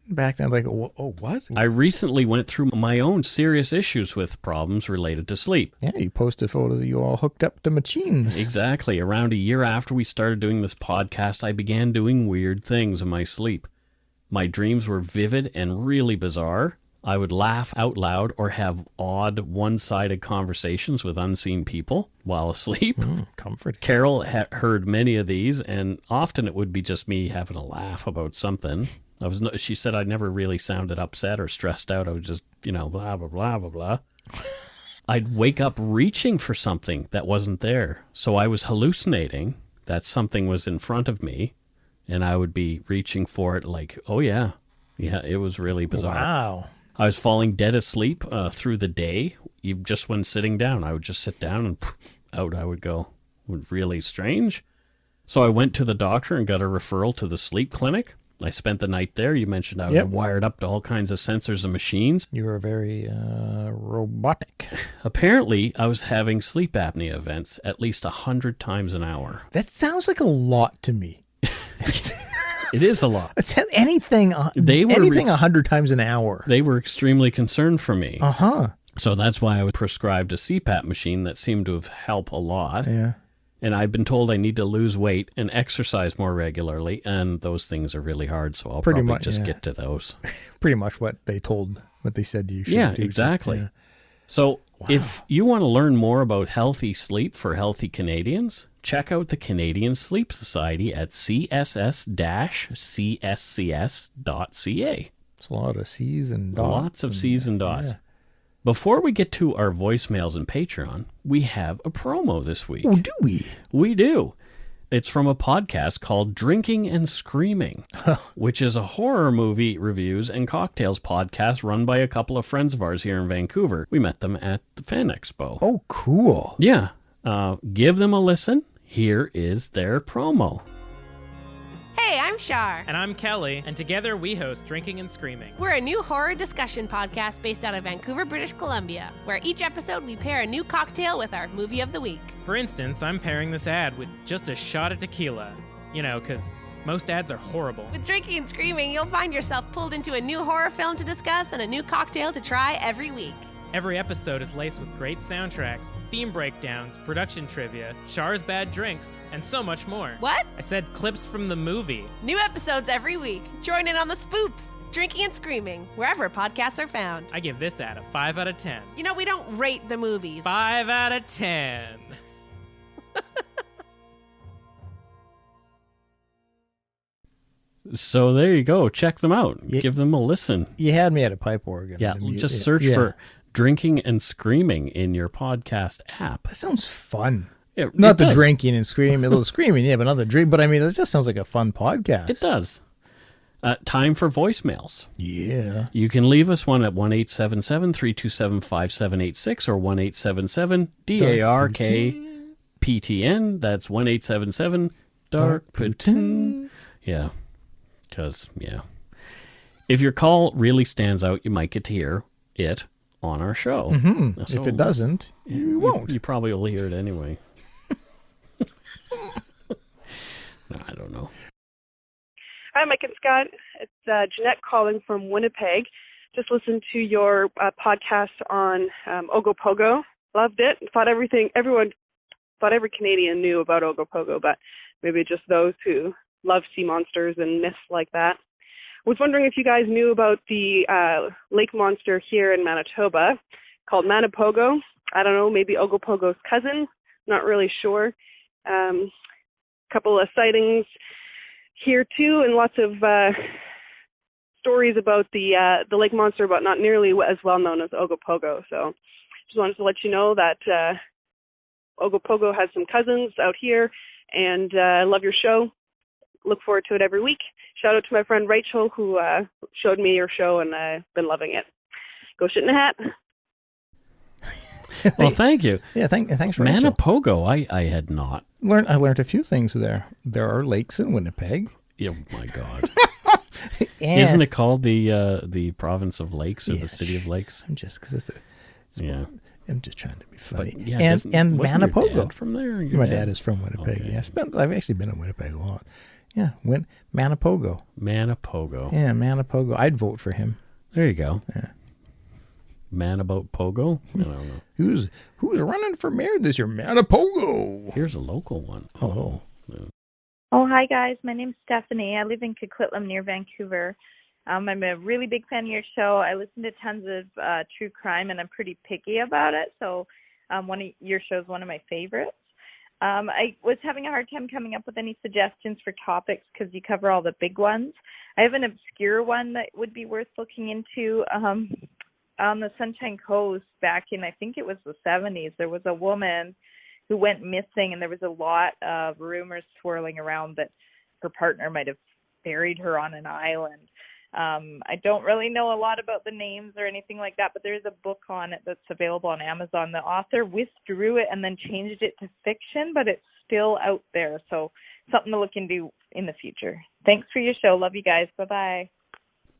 Back then, like, oh, what? I recently went through my own serious issues with problems related to sleep. Yeah, you posted photos of you all hooked up to machines. Exactly. Around a year after we started doing this podcast, I began doing weird things in my sleep. My dreams were vivid and really bizarre. I would laugh out loud or have odd one-sided conversations with unseen people while asleep. Comfort. Carol heard many of these, and often it would be just me having a laugh about something. She said I never really sounded upset or stressed out. I was just, blah, blah, blah, blah, blah. I'd wake up reaching for something that wasn't there. So I was hallucinating that something was in front of me, and I would be reaching for it like, oh, yeah. Yeah, it was really bizarre. Wow. I was falling dead asleep through the day. Just when sitting down, I would just sit down and out I would go. It was really strange. So I went to the doctor and got a referral to the sleep clinic. I spent the night there. You mentioned I was wired up to all kinds of sensors and machines. You were very robotic. Apparently, I was having sleep apnea events at least 100 times an hour. That sounds like a lot to me. It is a lot. It's anything 100 times an hour. They were extremely concerned for me. Uh-huh. So that's why I was prescribed a CPAP machine that seemed to have helped a lot. Yeah. And I've been told I need to lose weight and exercise more regularly, and those things are really hard, so I'll probably just get to those. Pretty much what they said you should do. Yeah, exactly. Yeah. So if you want to learn more about healthy sleep for healthy Canadians, check out the Canadian Sleep Society at css-cscs.ca. It's a lot of C's and dots. Lots of C's and dots. Yeah. Before we get to our voicemails and Patreon, we have a promo this week. Oh, do we? We do. It's from a podcast called Drinking and Screaming, which is a horror movie reviews and cocktails podcast run by a couple of friends of ours here in Vancouver. We met them at the Fan Expo. Oh, cool. Yeah. Give them a listen. Here is their promo. Hey, I'm Shar. And I'm Kelly, and together we host Drinking and Screaming. We're a new horror discussion podcast based out of Vancouver, British Columbia, where each episode we pair a new cocktail with our movie of the week. For instance, I'm pairing this ad with just a shot of tequila. Because most ads are horrible. With Drinking and Screaming, you'll find yourself pulled into a new horror film to discuss and a new cocktail to try every week. Every episode is laced with great soundtracks, theme breakdowns, production trivia, Char's bad drinks, and so much more. What? I said clips from the movie. New episodes every week. Join in on the spoops. Drinking and Screaming, wherever podcasts are found. I give this ad a 5 out of 10. We don't rate the movies. 5 out of 10. So there you go. Check them out. Give them a listen. You had me at a pipe organ. Yeah, just search for Drinking and Screaming in your podcast app. That sounds fun. Not the drinking and screaming, a little screaming, but not the drink. But I mean, it just sounds like a fun podcast. It does. Time for voicemails. Yeah. You can leave us one at 1-877-327-5786 or 1-877-DARK-PTN. That's 1-877-DARK-PTN. Yeah. Because, if your call really stands out, you might get to hear it on our show. Mm-hmm. So if it doesn't, you won't. You probably will hear it anyway. I don't know. Hi, Mike and Scott. It's Jeanette calling from Winnipeg. Just listened to your podcast on Ogopogo. Loved it. Everyone thought every Canadian knew about Ogopogo, but maybe just those who love sea monsters and myths like that. I was wondering if you guys knew about the lake monster here in Manitoba called Manipogo. I don't know, maybe Ogopogo's cousin. Not really sure. Couple of sightings here too, and lots of stories about the lake monster, but not nearly as well known as Ogopogo. So just wanted to let you know that Ogopogo has some cousins out here, and I love your show. Look forward to it every week. Shout out to my friend Rachel, who showed me your show, and I've been loving it. Go shit in a hat. Well, thank you. Yeah, thanks, Rachel. Manipogo, I had not. I learned a few things there. There are lakes in Winnipeg. Oh, my God. And isn't it called the province of lakes or the city of lakes? I'm just, because yeah. I'm just trying to be funny. But, yeah, and Manipogo. Your dad from there? My dad is from Winnipeg. Okay. Yeah, I've actually been in Winnipeg a lot. Yeah, Manipogo. Manipogo. Yeah, Manipogo. I'd vote for him. There you go. Yeah. Man about Pogo? I don't know. Who's running for mayor this year? Manipogo. Here's a local one. Oh. Yeah. Oh, hi, guys. My name's Stephanie. I live in Coquitlam near Vancouver. I'm a really big fan of your show. I listen to tons of true crime, and I'm pretty picky about it. So one of your shows is one of my favorites. I was having a hard time coming up with any suggestions for topics because you cover all the big ones. I have an obscure one that would be worth looking into. On the Sunshine Coast back in, I think it was the 70s, there was a woman who went missing, and there was a lot of rumors swirling around that her partner might have buried her on an island. I don't really know a lot about the names or anything like that, but there's a book on it that's available on Amazon. The author withdrew it and then changed it to fiction, but it's still out there. So something to look into in the future. Thanks for your show. Love you guys. Bye-bye.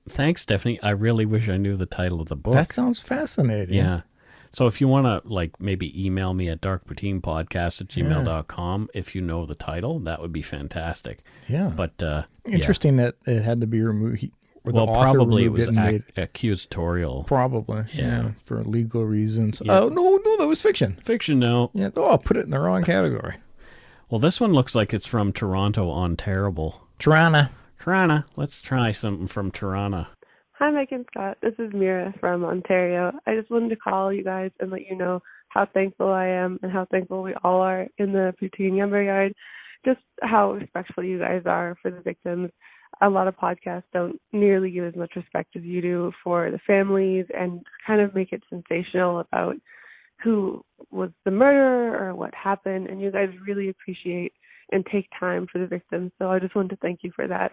Thanks, Stephanie. I really wish I knew the title of the book. That sounds fascinating. Yeah. So if you want to, maybe email me at darkpoutinepodcast@gmail.com if you know the title, that would be fantastic. Yeah. But interesting that it had to be removed. Probably it was accusatorial. Probably. Yeah. For legal reasons. Yeah. Oh, no, that was fiction. Fiction, no. Yeah. Oh, I'll put it in the wrong category. Well, this one looks like it's from Toronto, Ontario. Toronto. Let's try something from Toronto. Hi, Mike and Scott. This is Mira from Ontario. I just wanted to call you guys and let you know how thankful I am and how thankful we all are in the Poutine Lumber Yard. Just how respectful you guys are for the victims. A lot of podcasts don't nearly give as much respect as you do for the families and kind of make it sensational about who was the murderer or what happened. And you guys really appreciate and take time for the victims. So I just wanted to thank you for that.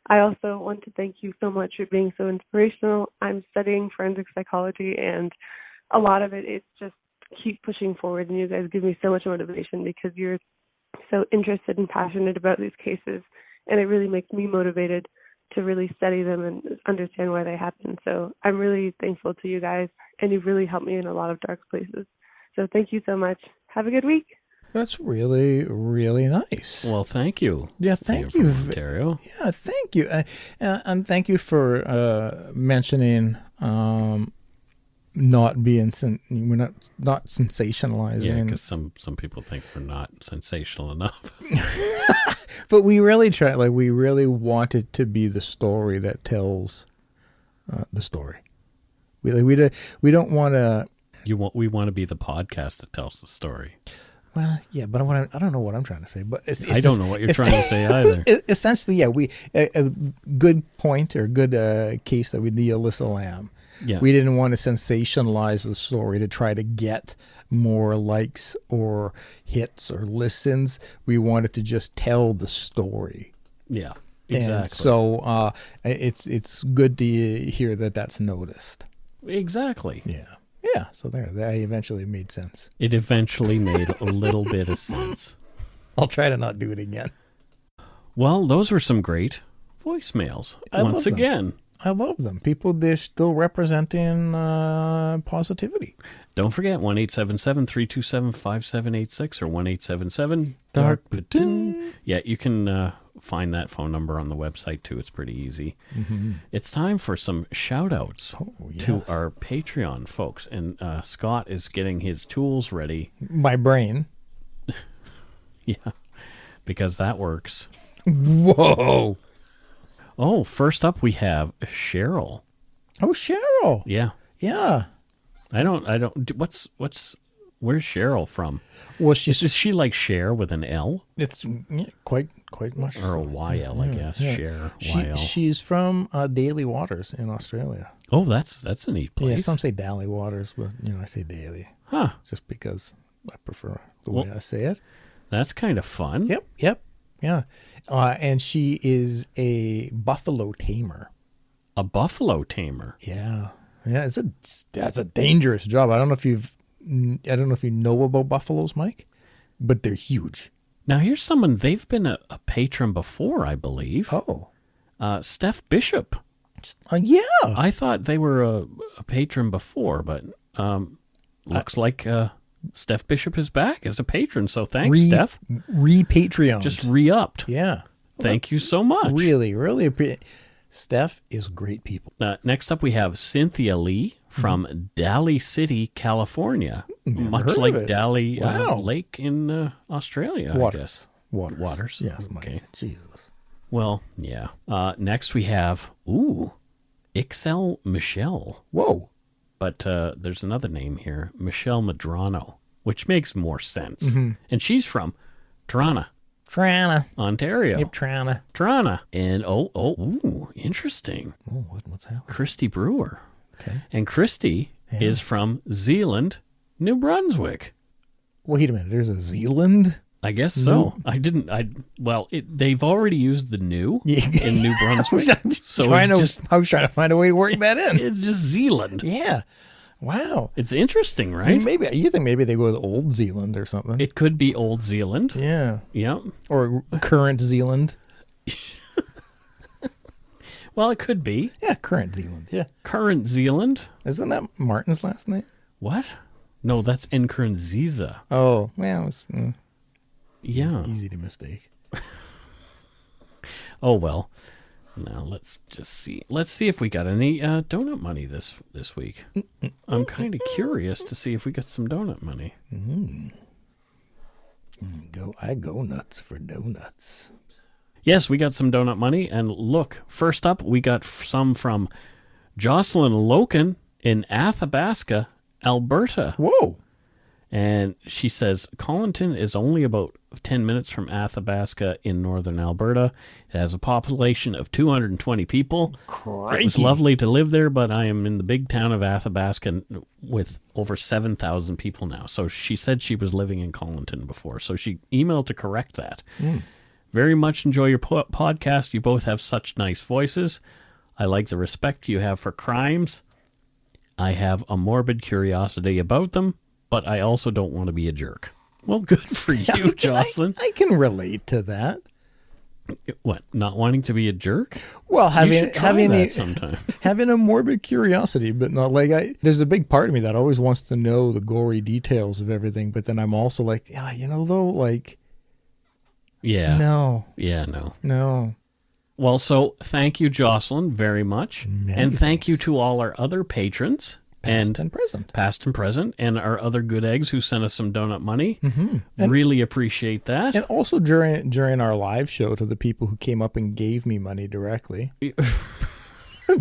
I also want to thank you so much for being so inspirational. I'm studying forensic psychology, and a lot of it's just keep pushing forward, and you guys give me so much motivation because you're so interested and passionate about these cases, and it really makes me motivated to really study them and understand why they happen. So I'm really thankful to you guys, and you've really helped me in a lot of dark places. So thank you so much. Have a good week. That's really, really nice. Well, thank you. Yeah, thank you. Ontario. Yeah, thank you. And thank you for mentioning not being, we're not sensationalizing. Yeah, because some people think we're not sensational enough. But we really try, we really want it to be the story that tells the story. We don't want to. We want to be the podcast that tells the story. Well, yeah, but I don't know what I'm trying to say. But I don't know what you're trying to say either. Essentially, yeah, a good point or good case that we did Alyssa Lamb. Yeah. We didn't want to sensationalize the story to try to get more likes or hits or listens. We wanted to just tell the story. Yeah, exactly. And so it's good to hear that that's noticed. Exactly. Yeah. Yeah, so that eventually made sense. It eventually made a little bit of sense. I'll try to not do it again. Well, those were some great voicemails. Once again. I love them. People, they're still representing positivity. Don't forget, 1-877-327-5786 or 1-877-DARK-POUTINE. Yeah, you can find that phone number on the website, too. It's pretty easy. Mm-hmm. It's time for some shout-outs yes. to our Patreon folks. And Scott is getting his tools ready. My brain. Yeah, because that works. Whoa. Oh, first up we have Cheryl. Oh, Cheryl. Yeah. Yeah. I don't, where's Cheryl from? Well, she's is she like Cher with an L? It's quite much. Or a YL, I guess. Yeah. Cher, YL. She's from Daly Waters in Australia. Oh, that's a neat place. Yeah, some say Daly Waters, but I say Daly. Huh. Just because I prefer the way I say it. That's kind of fun. Yep. Yeah. And she is a buffalo tamer. A buffalo tamer? Yeah. Yeah, that's a dangerous job. I don't know if you know about buffaloes, Mike, but they're huge. Now here's someone, they've been a patron before, I believe. Oh. Steph Bishop. Yeah. I thought they were a patron before, but looks like Steph Bishop is back as a patron, so thanks, Steph. Re-Patreon. Just re-upped. Yeah. Thank you so much. Really appreciate. Steph is great people. Next up, we have Cynthia Lee from Daly City, California. Much heard like of it. Daly Wow. Lake in Australia, I guess. Waters. Yes, Mike. Okay. Jesus. Well, yeah. Next, we have, Ixel Michelle. Whoa. But there's another name here, Michelle Madrano, which makes more sense. Mm-hmm. And she's from Toronto. Ontario. Yep, Toronto. And interesting. Oh, what's happening? Christy Brewer. Okay. And Christy is from Zeeland, New Brunswick. Wait a minute. There's a Zealand? I guess so. They've already used the new in New Brunswick. I was trying to find a way to work that in. It's just Zealand. Yeah. Wow. It's interesting, right? You think maybe they go with Old Zealand or something. It could be Old Zealand. Yeah. Yep. Or current Zealand. Well, it could be. Yeah, current Zealand. Yeah. Current Zealand. Isn't that Martin's last name? What? No, that's Nkurunziza. Oh, well, it's yeah. Easy to mistake. Oh, well. Now, let's just see. Let's see if we got any donut money this week. I'm kind of curious to see if we got some donut money. I go nuts for donuts. Yes, we got some donut money. And look, first up, we got some from Jocelyn Loken in Athabasca, Alberta. Whoa. And she says, Collinton is only about 10 minutes from Athabasca in northern Alberta. It has a population of 220 people. Crikey. It was lovely to live there, but I am in the big town of Athabasca with over 7,000 people now. So she said she was living in Collinton before. So she emailed to correct that. Very much enjoy your podcast. You both have such nice voices. I like the respect you have for crimes. I have a morbid curiosity about them, but I also don't want to be a jerk. Well, good for you, Jocelyn. I can relate to that. What, not wanting to be a jerk? Well, You should try that sometime. Having a morbid curiosity, but not like there's a big part of me that always wants to know the gory details of everything, but then I'm also like, Yeah. No. Yeah, no. No. Well, so thank you, Jocelyn, very much. And thank you to all our other patrons. Past and present. Past and present. And our other good eggs who sent us some donut money. Mm-hmm. Really appreciate that. And also during our live show to the people who came up and gave me money directly.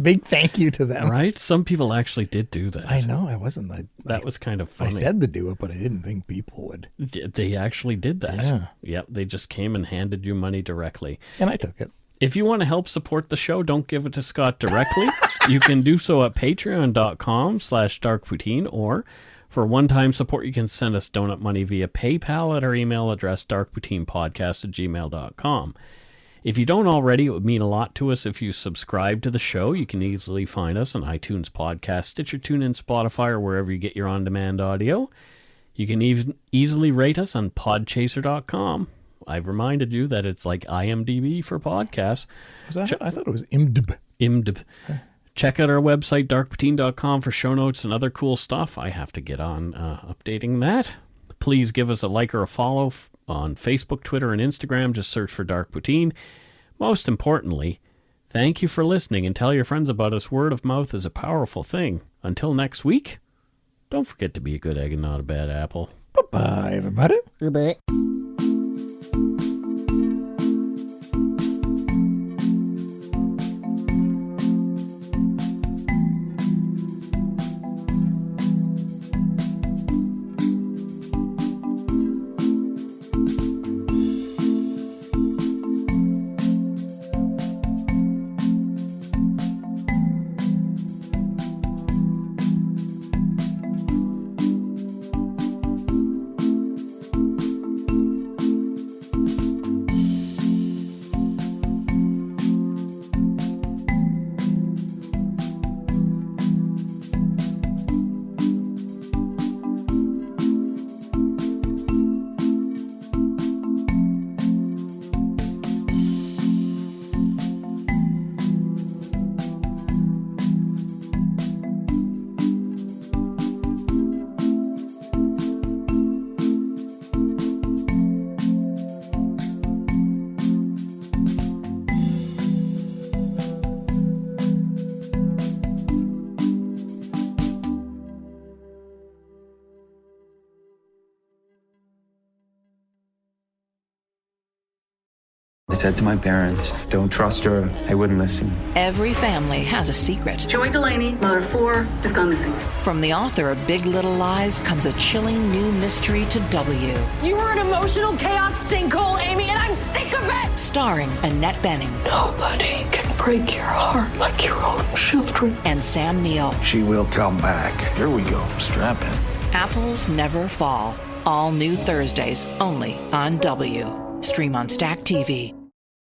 Big thank you to them. Right? Some people actually did do that. I know. I wasn't. That was kind of funny. I said to do it, but I didn't think people would. They actually did that. Yeah. Yep. They just came and handed you money directly. And I took it. If you want to help support the show, don't give it to Scott directly. You can do so at patreon.com/darkpoutine, or for one-time support, you can send us donut money via PayPal at our email address, darkpoutinepodcast@gmail.com. If you don't already, it would mean a lot to us if you subscribe to the show. You can easily find us on iTunes Podcast, Stitcher, TuneIn, Spotify, or wherever you get your on-demand audio. You can even easily rate us on podchaser.com. I've reminded you that it's like IMDb for podcasts. I thought it was IMDb. IMDb. Check out our website, darkpoutine.com, for show notes and other cool stuff. I have to get on updating that. Please give us a like or a follow on Facebook, Twitter, and Instagram. Just search for Dark Poutine. Most importantly, thank you for listening, and tell your friends about us. Word of mouth is a powerful thing. Until next week, don't forget to be a good egg and not a bad apple. Bye-bye, everybody. Goodbye. I said to my parents, don't trust her. They wouldn't listen. Every family has a secret. Joy Delaney, mother of 4, has gone missing. From the author of Big Little Lies comes a chilling new mystery to W. You were an emotional chaos sinkhole, Amy, and I'm sick of it! Starring Annette Bening. Nobody can break your heart like your own children. And Sam Neill. She will come back. Here we go. Strap in. Apples Never Fall. All new Thursdays, only on W. Stream on Stack TV.